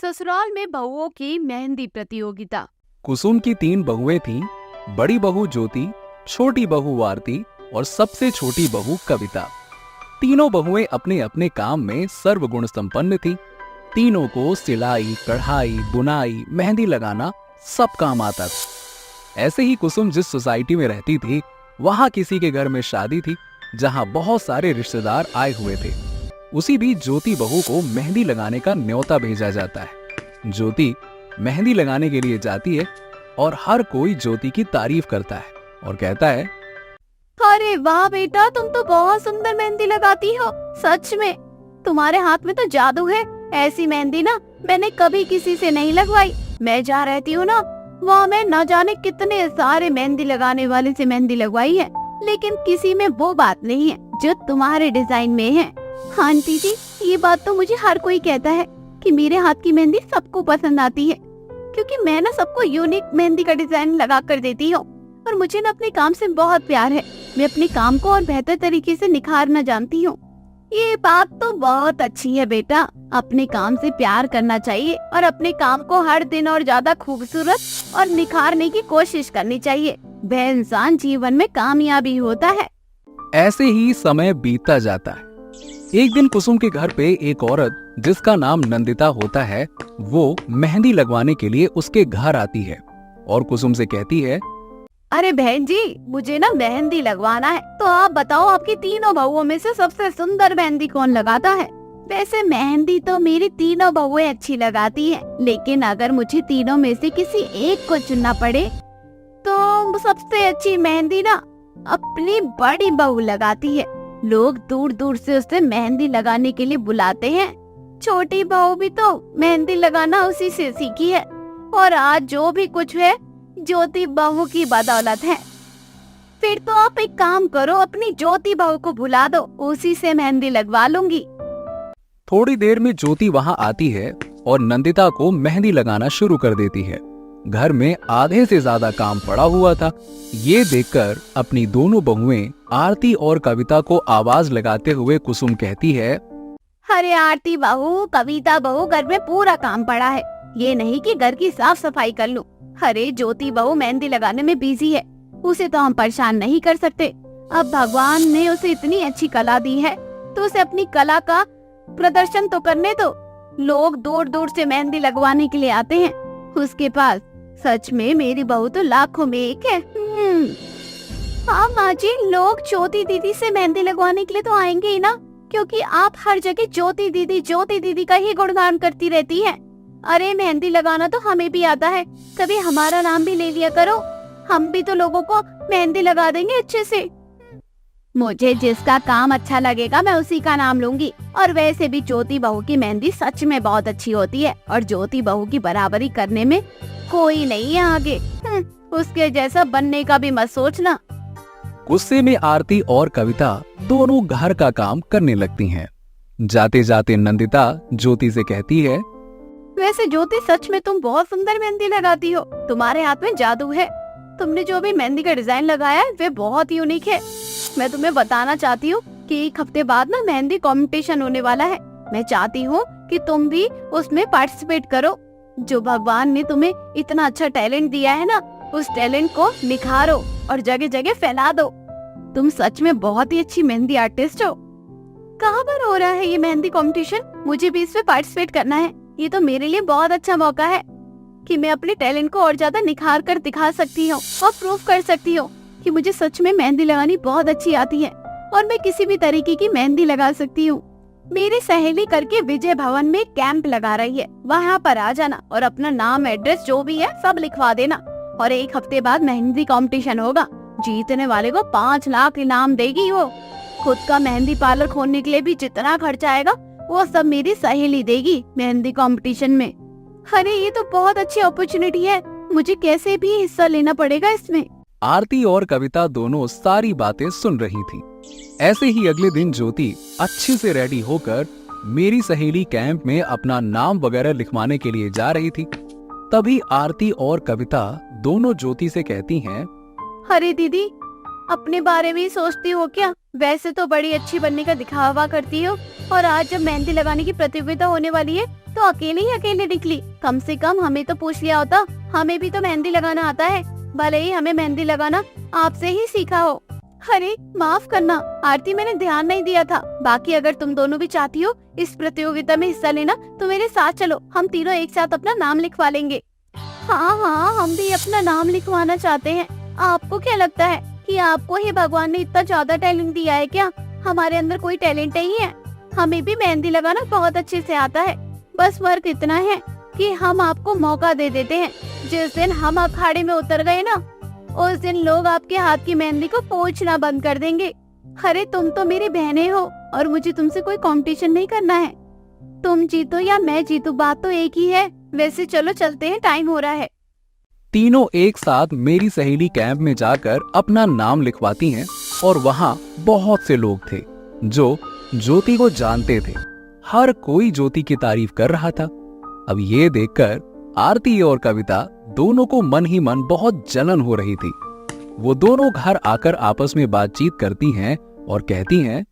ससुराल में बहुओं की मेहंदी प्रतियोगिता। कुसुम की 3 बहुएं थीं। बड़ी बहू ज्योति, छोटी बहू आरती और सबसे छोटी बहू कविता। तीनों बहुएं अपने अपने काम में सर्वगुण संपन्न थीं। तीनों को सिलाई, कढ़ाई, बुनाई, मेहंदी लगाना सब काम आता था। ऐसे ही कुसुम जिस सोसाइटी में रहती थी, वहां किसी के घर में शादी थी जहां बहुत सारे रिश्तेदार आए हुए थे। उसी बीच ज्योति बहू को मेहंदी लगाने का न्योता भेजा जाता है। ज्योति मेहंदी लगाने के लिए जाती है और हर कोई ज्योति की तारीफ करता है और कहता है, अरे वाह बेटा, तुम तो बहुत सुंदर मेहंदी लगाती हो। सच में तुम्हारे हाथ में तो जादू है। ऐसी मेहंदी ना मैंने कभी किसी से नहीं लगवाई। मैं जहाँ रहती हूँ ना, वहाँ मैं न जाने कितने सारे मेहंदी लगाने वाले से मेहंदी लगवाई है, लेकिन किसी में वो बात नहीं है जो तुम्हारे डिजाइन में है। हाँ आंटी जी, ये बात तो मुझे हर कोई कहता है कि मेरे हाथ की मेहंदी सबको पसंद आती है, क्योंकि मैं ना सबको यूनिक मेहंदी का डिजाइन लगा कर देती हूँ। और मुझे ना अपने काम से बहुत प्यार है। मैं अपने काम को और बेहतर तरीके से निखारना जानती हूँ। ये बात तो बहुत अच्छी है बेटा। अपने काम से प्यार करना चाहिए और अपने काम को हर दिन और ज्यादा खूबसूरत और निखारने की कोशिश करनी चाहिए। वह इंसान जीवन में कामयाबी होता है। ऐसे ही समय बीतता जाता है। एक दिन कुसुम के घर पे एक औरत जिसका नाम नंदिता होता है, वो मेहंदी लगवाने के लिए उसके घर आती है और कुसुम से कहती है, अरे बहन जी, मुझे ना मेहंदी लगवाना है, तो आप बताओ आपकी तीनों बहुओं में से सबसे सुंदर मेहंदी कौन लगाता है। वैसे मेहंदी तो मेरी तीनों बहुएं अच्छी लगाती हैं, लेकिन अगर मुझे तीनों में से किसी एक को चुनना पड़े तो सबसे अच्छी मेहंदी ना अपनी बड़ी बहू लगाती है। लोग दूर दूर से उसे मेहंदी लगाने के लिए बुलाते हैं। छोटी बहू भी तो मेहंदी लगाना उसी से सीखी है, और आज जो भी कुछ है ज्योति बहू की बदौलत है। फिर तो आप एक काम करो, अपनी ज्योति बहू को बुला दो, उसी से मेहंदी लगवा लूंगी। थोड़ी देर में ज्योति वहां आती है और नंदिता को मेहंदी लगाना शुरू कर देती है। घर में आधे से ज्यादा काम पड़ा हुआ था। ये देखकर अपनी दोनों बहुएं आरती और कविता को आवाज लगाते हुए कुसुम कहती है, अरे आरती बहू, कविता बहू, घर में पूरा काम पड़ा है। ये नहीं कि घर की साफ सफाई कर लूं। अरे ज्योति बहू मेहंदी लगाने में बिजी है, उसे तो हम परेशान नहीं कर सकते। अब भगवान ने उसे इतनी अच्छी कला दी है, तो उसे अपनी कला का प्रदर्शन तो करने दो। लोग दूर दूर से मेहंदी लगवाने के लिए आते हैं उसके पास। सच में मेरी बहू तो लाखों में एक है। हाँ माँ जी, लोग ज्योति दीदी से मेहंदी लगवाने के लिए तो आएंगे ही ना, क्योंकि आप हर जगह ज्योति दीदी का ही गुणगान करती रहती हैं। अरे मेहंदी लगाना तो हमें भी आता है, कभी हमारा नाम भी ले लिया करो, हम भी तो लोगों को मेहंदी लगा देंगे अच्छे से। मुझे जिसका काम अच्छा लगेगा मैं उसी का नाम लूंगी। और वैसे भी ज्योति बहू की मेहंदी सच में बहुत अच्छी होती है, और ज्योति बहू की बराबरी करने में कोई नहीं है आगे। उसके जैसा बनने का भी मत सोचना। गुस्से में आरती और कविता दोनों घर का काम करने लगती हैं। जाते जाते नंदिता ज्योति से कहती है, वैसे ज्योति, सच में तुम बहुत सुंदर मेहंदी लगाती हो। तुम्हारे हाथ में जादू है। तुमने जो भी मेहंदी का डिजाइन लगाया है वे बहुत यूनिक है। मैं तुम्हें बताना चाहती हूँ कि 1 हफ्ते बाद ना मेहंदी कंपटीशन होने वाला है। मैं चाहती हूँ कि तुम भी उसमें पार्टिसिपेट करो। जो भगवान ने तुम्हें इतना अच्छा टैलेंट दिया है ना, उस टैलेंट को निखारो और जगह जगह फैला दो। तुम सच में बहुत ही अच्छी मेहंदी आर्टिस्ट हो। कहाँ पर हो रहा है ये मेहंदी कंपटीशन? मुझे भी इसमें पार्टिसिपेट करना है। ये तो मेरे लिए बहुत अच्छा मौका है कि मैं अपने टैलेंट को और ज्यादा निखार कर दिखा सकती हूँ और प्रूव कर सकती हूँ कि मुझे सच में मेहंदी लगानी बहुत अच्छी आती है, और मैं किसी भी तरीके की मेहंदी लगा सकती हूँ। मेरी सहेली करके विजय भवन में कैंप लगा रही है, वहाँ पर आ जाना और अपना नाम, एड्रेस जो भी है सब लिखवा देना। और 1 हफ्ते बाद मेहंदी कंपटीशन होगा। जीतने वाले को 5 लाख इनाम देगी वो। खुद का मेहंदी पार्लर खोलने के लिए भी जितना खर्चा आएगा वो सब मेरी सहेली देगी मेहंदी कंपटीशन में। अरे ये तो बहुत अच्छी अपॉर्चुनिटी है, मुझे कैसे भी हिस्सा लेना पड़ेगा इसमें। आरती और कविता दोनों सारी बातें सुन रही थीं। ऐसे ही अगले दिन ज्योति अच्छे से रेडी होकर मेरी सहेली कैंप में अपना नाम वगैरह लिखवाने के लिए जा रही थी। तभी आरती और कविता दोनों ज्योति से कहती हैं, अरे दीदी, अपने बारे में ही सोचती हो क्या? वैसे तो बड़ी अच्छी बनने का दिखावा करती हो, और आज जब मेहंदी लगाने की प्रतियोगिता होने वाली है तो अकेले ही अकेले निकली। कम से कम हमें तो पूछ लिया होता, हमें भी तो मेहंदी लगाना आता है, भले ही हमें मेहंदी लगाना आपसे ही सीखा हो। अरे माफ करना आरती, मैंने ध्यान नहीं दिया था। बाकी अगर तुम दोनों भी चाहती हो इस प्रतियोगिता में हिस्सा लेना तो मेरे साथ चलो, हम तीनों एक साथ अपना नाम लिखवा लेंगे। हाँ हाँ, हम भी अपना नाम लिखवाना चाहते हैं। आपको क्या लगता है कि आपको ही भगवान ने इतना ज्यादा टैलेंट दिया है क्या? हमारे अंदर कोई टैलेंट नहीं है। हमें भी मेहंदी लगाना बहुत अच्छे से आता है, बस फर्क इतना है कि हम आपको मौका दे देते हैं। जिस दिन हम अखाड़े में उतर गए ना, उस दिन लोग आपके हाथ की मेहंदी को पोंछना बंद कर देंगे। अरे तुम तो मेरी बहनें हो और मुझे तुमसे कोई कंपटीशन नहीं करना है। तुम जीतो या मैं जीतू, बात तो एक ही है। वैसे चलो चलते हैं, टाइम हो रहा है। तीनों एक साथ मेरी सहेली कैंप में जाकर अपना नाम लिखवाती हैं और वहाँ बहुत से लोग थे जो ज्योति को जानते थे। हर कोई ज्योति की तारीफ कर रहा था। अब ये देखकर आरती और कविता दोनों को मन ही मन बहुत जलन हो रही थी। वो दोनों घर आकर आपस में बातचीत करती हैं और कहती हैं,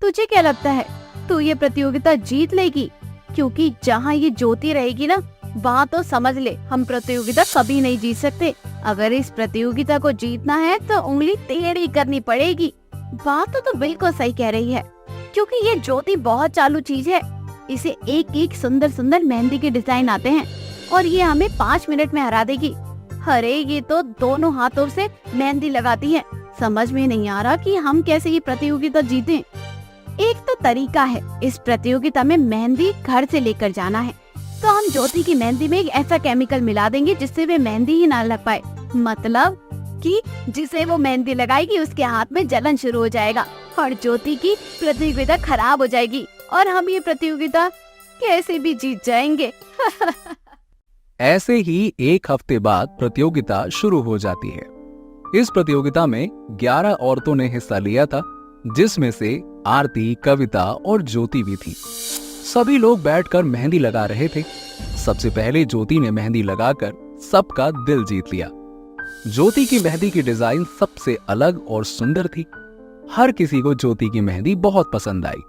तुझे क्या लगता है तू ये प्रतियोगिता जीत लेगी? क्योंकि जहाँ ये ज्योति रहेगी ना, वहाँ तो समझ ले हम प्रतियोगिता कभी नहीं जीत सकते। अगर इस प्रतियोगिता को जीतना है तो उंगली टेढ़ी करनी पड़ेगी। बात तो बिल्कुल सही कह रही है, क्योंकि ये ज्योति बहुत चालू चीज है। इसे एक एक सुंदर सुंदर मेहंदी के डिजाइन आते हैं और ये हमें 5 मिनट में हरा देगी। अरे ये तो दोनों हाथों से मेहंदी लगाती है। समझ में नहीं आ रहा कि हम कैसे ये प्रतियोगिता जीतें। एक तो तरीका है, इस प्रतियोगिता में मेहंदी घर से लेकर जाना है। तो हम ज्योति की मेहंदी में एक ऐसा केमिकल मिला देंगे जिससे वे मेहंदी ही ना लग पाए। मतलब कि जिसे वो मेहंदी लगाएगी उसके हाथ में जलन शुरू हो जाएगा और ज्योति की प्रतियोगिता खराब हो जाएगी और हम ये प्रतियोगिता कैसे भी जीत जाएंगे। ऐसे ही एक हफ्ते बाद प्रतियोगिता शुरू हो जाती है। इस प्रतियोगिता में 11 औरतों ने हिस्सा लिया था, जिसमें से आरती, कविता और ज्योति भी थी। सभी लोग बैठकर मेहंदी लगा रहे थे। सबसे पहले ज्योति ने मेहंदी लगाकर सबका दिल जीत लिया। ज्योति की मेहंदी की डिजाइन सबसे अलग और सुंदर थी। हर किसी को ज्योति की मेहंदी बहुत पसंद आई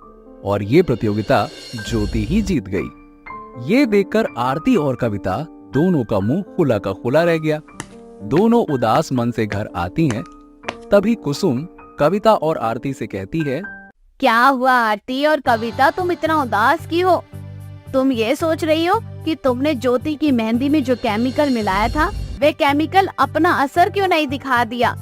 और ये प्रतियोगिता ज्योति ही जीत गई। ये देखकर आरती और कविता दोनों का मुंह खुला का खुला रह गया। दोनों उदास मन से घर आती हैं। तभी कुसुम कविता और आरती से कहती है, क्या हुआ आरती और कविता, तुम इतना उदास क्यों हो? तुम ये सोच रही हो कि तुमने ज्योति की मेहंदी में जो केमिकल मिलाया था वे केमिकल अपना असर क्यों नहीं दिखा दिया?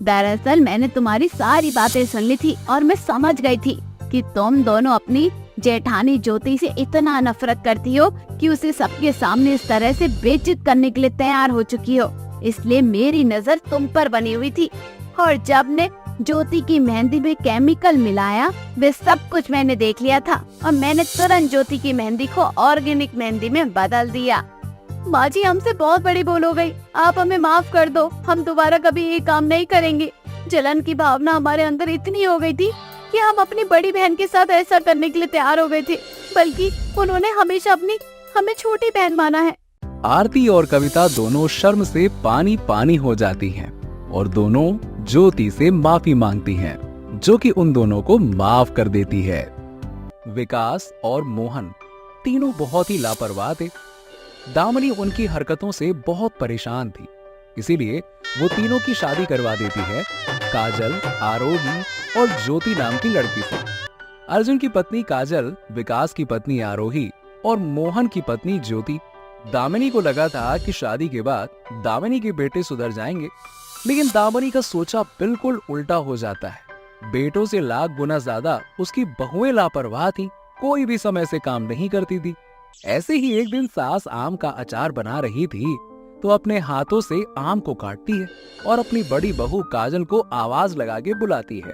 दरअसल मैंने तुम्हारी सारी बातें सुन ली थी और मैं समझ गई थी कि तुम दोनों अपनी जेठानी ज्योति से इतना नफरत करती हो कि उसे सबके सामने इस तरह से बेइज्जत करने के लिए तैयार हो चुकी हो। इसलिए मेरी नजर तुम पर बनी हुई थी और जब ने ज्योति की मेहंदी में केमिकल मिलाया वे सब कुछ मैंने देख लिया था और मैंने तुरंत ज्योति की मेहंदी को ऑर्गेनिक मेहंदी में बदल दिया। माँ जी, हमसे बहुत बड़ी भूल हो गई, आप हमें माफ कर दो। हम दोबारा कभी ये काम नहीं करेंगे। जलन की भावना हमारे अंदर इतनी हो गई थी कि हम अपनी बड़ी बहन के साथ ऐसा करने के लिए तैयार हो गए थे, बल्कि उन्होंने हमेशा हमें छोटी बहन माना है। आरती और कविता दोनों शर्म से पानी पानी हो जाती हैं और दोनों ज्योति से माफी मांगती हैं, जो कि उन दोनों को माफ कर देती है। विकास और मोहन तीनों बहुत ही लापरवाह थे। दामिनी उनकी हरकतों से बहुत परेशान थी, इसीलिए वो तीनों की शादी करवा देती है काजल, आरोही और ज्योति नाम की लड़की से। अर्जुन की पत्नी काजल, विकास की पत्नी आरोही और मोहन की पत्नी ज्योति। दामिनी को लगा था कि शादी के बाद दामिनी के बेटे सुधर जाएंगे, लेकिन दामिनी का सोचा बिल्कुल उल्टा हो जाता है। बेटों से लाख गुना ज्यादा उसकी बहुएं लापरवाह थी, कोई भी समय से काम नहीं करती थी। ऐसे ही एक दिन सास आम का अचार बना रही थी तो अपने हाथों से आम को काटती है और अपनी बड़ी बहू काजल को आवाज लगा के बुलाती है,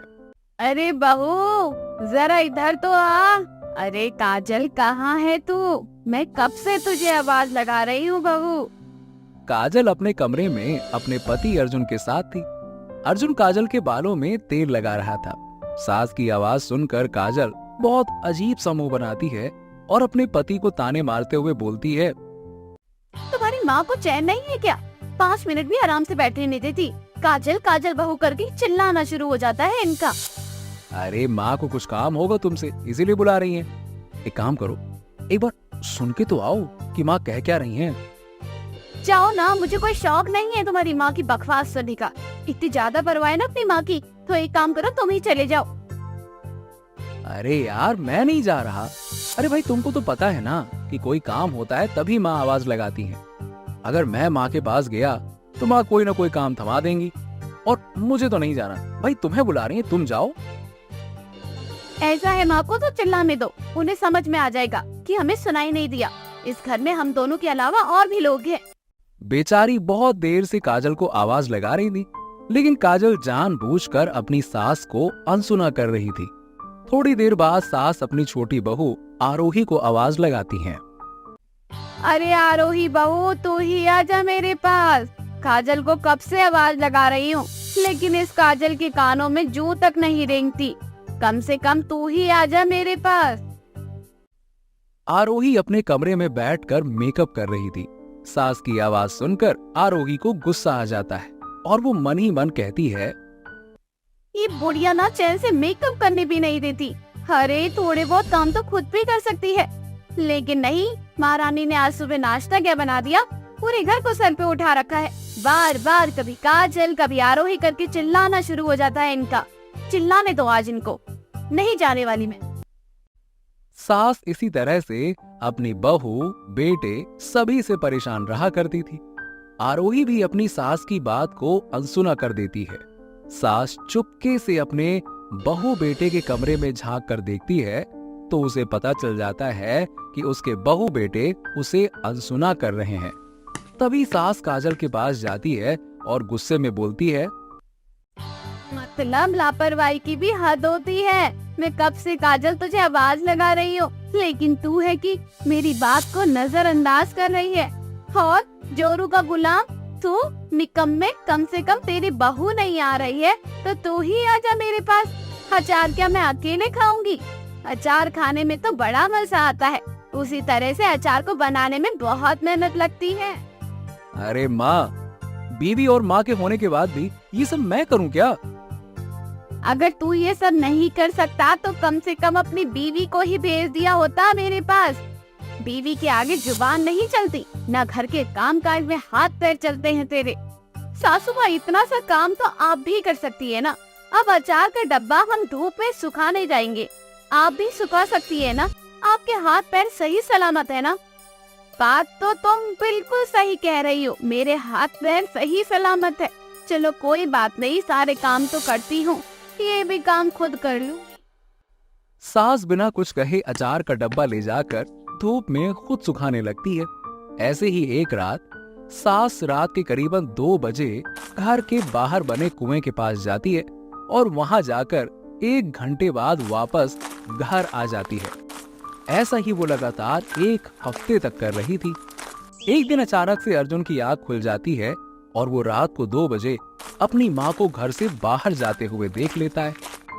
अरे बहू जरा इधर तो आ। अरे काजल कहाँ है तू? मैं कब से तुझे आवाज लगा रही हूँ बहू। काजल अपने कमरे में अपने पति अर्जुन के साथ थी। अर्जुन काजल के बालों में तेल लगा रहा था। सास की आवाज सुनकर काजल बहुत अजीब सा मुंह बनाती है और अपने पति को ताने मारते हुए बोलती है, तुम्हारी माँ को चैन नहीं है क्या? 5 मिनट भी आराम से बैठने नहीं देती। काजल काजल बहू करके चिल्लाना शुरू हो जाता है इनका। अरे माँ को कुछ काम होगा तुमसे, इसीलिए बुला रही हैं। एक काम करो, एक बार सुन के तो आओ कि माँ कह क्या रही हैं। जाओ ना, मुझे कोई शौक नहीं है तुम्हारी माँ की बकवास सुनने का। इतनी ज्यादा परवाह है ना अपनी माँ की, तो एक काम करो, तुम ही चले जाओ। अरे यार मैं नहीं जा रहा। अरे भाई तुमको तो पता है ना कि कोई काम होता है तभी माँ आवाज लगाती है। अगर मैं माँ के पास गया तो माँ कोई ना कोई काम थमा देंगी, और मुझे तो नहीं जाना। भाई तुम्हें बुला रही है, तुम जाओ। ऐसा है, माँ को तो चिल्लाने दो, उन्हें समझ में आ जाएगा कि हमें सुनाई नहीं दिया। इस घर में हम दोनों के अलावा और भी लोग हैं। बेचारी बहुत देर से काजल को आवाज लगा रही थी, लेकिन काजल जानबूझकर अपनी सास को अनसुना कर रही थी। थोड़ी देर बाद सास अपनी छोटी बहू आरोही को आवाज लगाती हैं। अरे आरोही बहू, तू ही आजा मेरे पास। काजल को कब से आवाज लगा रही हूँ, लेकिन इस काजल के कानों में जूं तक नहीं रेंगती। कम से कम तू ही आजा मेरे पास। आरोही अपने कमरे में बैठकर मेकअप कर रही थी। सास की आवाज सुनकर आरोही को गुस्सा आ जाता है और वो मन ही मन कहती है, ये बुढ़िया ना चैन से मेकअप करने भी नहीं देती। अरे थोड़े बहुत काम तो खुद भी कर सकती है, लेकिन नहीं। महारानी ने आज सुबह नाश्ता क्या बना दिया, पूरे घर को सर पे उठा रखा है। बार बार कभी काजल कभी आरोही करके चिल्लाना शुरू हो जाता है इनका। चिल्लाने दो आज इनको, नहीं जाने वाली मैं। सास इसी तरह से अपनी बहू बेटे सभी से परेशान रहा करती थी। आरोही भी अपनी सास की बात को अनसुना कर देती है। सास चुपके से अपने बहू बेटे के कमरे में झांक कर देखती है तो उसे पता चल जाता है कि उसके बहू बेटे उसे अनसुना कर रहे हैं। तभी सास काजल के पास जाती है और गुस्से में बोलती है, मतलब लापरवाही की भी हद होती है। मैं कब से काजल तुझे आवाज लगा रही हूँ, लेकिन तू है कि मेरी बात को नजरअंदाज कर रही है। और जोरू का गुलाम तू निकम्मे, कम से कम तेरी बहू नहीं आ रही है तो तू ही आजा मेरे पास। अचार क्या मैं अकेले खाऊंगी? अचार खाने में तो बड़ा मजा आता है, उसी तरह से अचार को बनाने में बहुत मेहनत लगती है। अरे माँ, बीवी और माँ के होने के बाद भी ये सब मैं करूँ क्या? अगर तू ये सब नहीं कर सकता तो कम से कम अपनी बीवी को ही भेज दिया होता मेरे पास। बीवी के आगे जुबान नहीं चलती, ना घर के काम काज में हाथ पैर चलते हैं तेरे। सासू माँ, इतना सा काम तो आप भी कर सकती है ना। अब अचार का डब्बा हम धूप में सुखाने जाएंगे, आप भी सुखा सकती है ना। आपके हाथ पैर सही सलामत है ना। बात तो तुम बिल्कुल सही कह रही हो, मेरे हाथ पैर सही सलामत है। चलो कोई बात नहीं, सारे काम तो करती हूँ, ये भी काम खुद कर लूं। सास बिना कुछ कहे अचार का डब्बा ले जाकर धूप में खुद सुखाने लगती है। ऐसे ही एक रात सास रात के करीबन 2 बजे घर के बाहर बने कुएं के पास जाती है और वहां जाकर 1 घंटे बाद वापस घर आ जाती है। ऐसा ही वो लगातार 1 हफ्ते तक कर रही थी। एक दिन अचानक से अर्जुन की आंख खुल जाती है और वो रात को 2 बजे अपनी माँ को घर से बाहर जाते हुए देख लेता है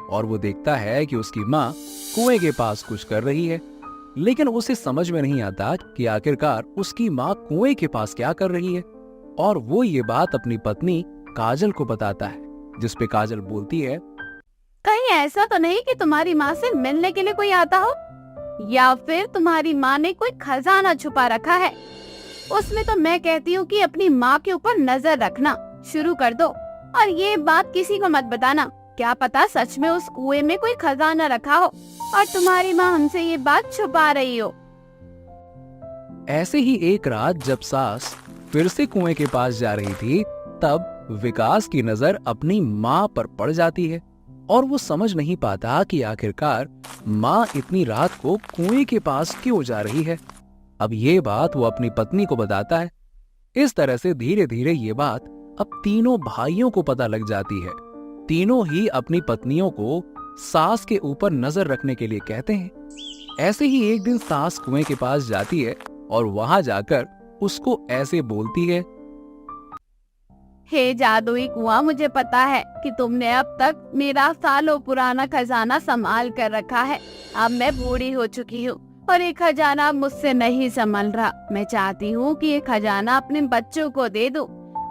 और वो देखता है कि उसकी माँ कुएं के पास कुछ कर रही है, लेकिन उसे समझ में नहीं आता कि आखिरकार उसकी माँ कुएं के पास क्या कर रही है। और वो ये बात अपनी पत्नी काजल को बताता है, जिस पे काजल बोलती है, कहीं ऐसा तो नहीं कि तुम्हारी माँ से मिलने के लिए कोई आता हो, या फिर तुम्हारी माँ ने कोई खजाना छुपा रखा है। उसमें तो मैं कहती हूँ कि अपनी माँ के ऊपर नजर रखना शुरू कर दो, और ये बात किसी को मत बताना। क्या पता सच में उस कुएं में कोई खजाना रखा हो और तुम्हारी माँ हमसे ये बात छुपा रही हो। ऐसे ही एक रात जब सास फिर से कुएं के पास जा रही थी, तब विकास की नजर अपनी माँ पर पड़ जाती है और वो समझ नहीं पाता कि आखिरकार माँ इतनी रात को कुएं के पास क्यों जा रही है। अब ये बात वो अपनी पत्नी को बताता है। इस तरह से धीरे धीरे ये बात अब तीनों भाइयों को पता लग जाती है। तीनों ही अपनी पत्नियों को सास के ऊपर नजर रखने के लिए कहते हैं। ऐसे ही एक दिन सास कुएं के पास जाती है और वहां जाकर उसको ऐसे बोलती है, हे जादुई कुआं, मुझे पता है कि तुमने अब तक मेरा सालों पुराना खजाना संभाल कर रखा है। अब मैं बूढ़ी हो चुकी हूँ और ये खजाना अब मुझसे नहीं संभल रहा। मैं चाहती हूँ कि ये खजाना अपने बच्चों को दे दूं,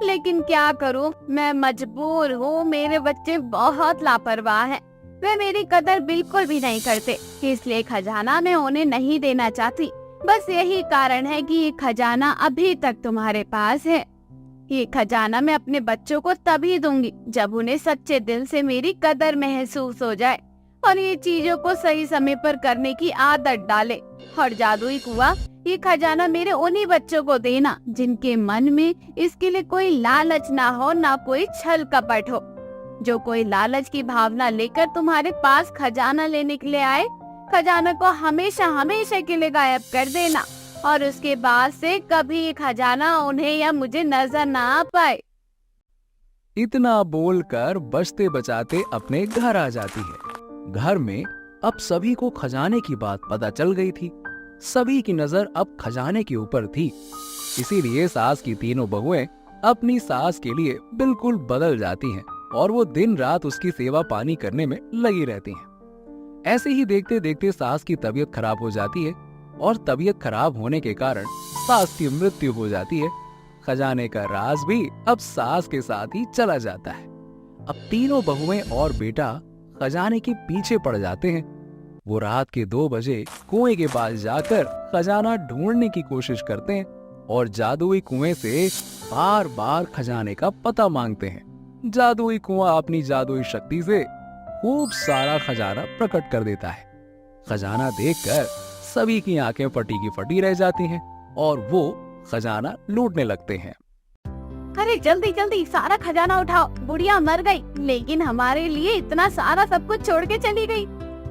लेकिन क्या करूँ, मैं मजबूर हूँ। मेरे बच्चे बहुत लापरवाह हैं, वे मेरी कदर बिल्कुल भी नहीं करते, इसलिए खजाना मैं उन्हें नहीं देना चाहती। बस यही कारण है कि ये खजाना अभी तक तुम्हारे पास है। ये खजाना मैं अपने बच्चों को तभी दूंगी जब उन्हें सच्चे दिल से मेरी कदर महसूस हो जाए और ये चीजों को सही समय पर करने की आदत डाले। और जादुई कुआं, ये खजाना मेरे उन्हीं बच्चों को देना जिनके मन में इसके लिए कोई लालच ना हो, ना कोई छल कपट हो। जो कोई लालच की भावना लेकर तुम्हारे पास खजाना लेने के लिए आए, खजाना को हमेशा हमेशा के लिए गायब कर देना और उसके बाद से कभी ये खजाना उन्हें या मुझे नजर ना आ पाए। इतना बोलकर बचते बचाते अपने घर आ जाती है। घर में अब सभी को खजाने की बात पता चल गई थी। सभी की नजर अब खजाने के ऊपर थी। इसीलिए सास की तीनों बहुएं अपनी सास के लिए बिल्कुल बदल जाती हैं और वो दिन रात उसकी सेवा पानी करने में लगी रहती हैं। ऐसे ही देखते देखते सास की तबीयत खराब हो जाती है और तबीयत खराब होने के कारण सास की मृत्यु हो जाती है। खजाने का राज भी अब सास के साथ ही चला जाता है। अब तीनों बहुएं और बेटा खजाने के पीछे पड़ जाते हैं। वो रात के 2 बजे कुएं के पास जाकर खजाना ढूंढने की कोशिश करते हैं और जादुई कुएं से बार बार खजाने का पता मांगते हैं। जादुई कुआं अपनी जादुई शक्ति से खूब सारा खजाना प्रकट कर देता है। खजाना देखकर सभी की आंखें फटी की फटी रह जाती हैं और वो खजाना लूटने लगते हैं। अरे जल्दी जल्दी सारा खजाना उठाओ, बुढ़िया मर गई लेकिन हमारे लिए इतना सारा सब कुछ छोड़ के चली गई।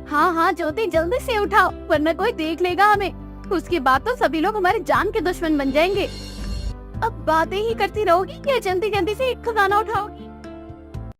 हाँ हाँ ज्योति जल्दी से उठाओ वरना कोई देख लेगा हमें, उसके बाद तो सभी लोग हमारे जान के दुश्मन बन जाएंगे। अब बातें ही करती रहोगी या जल्दी जल्दी से खजाना उठाओगी?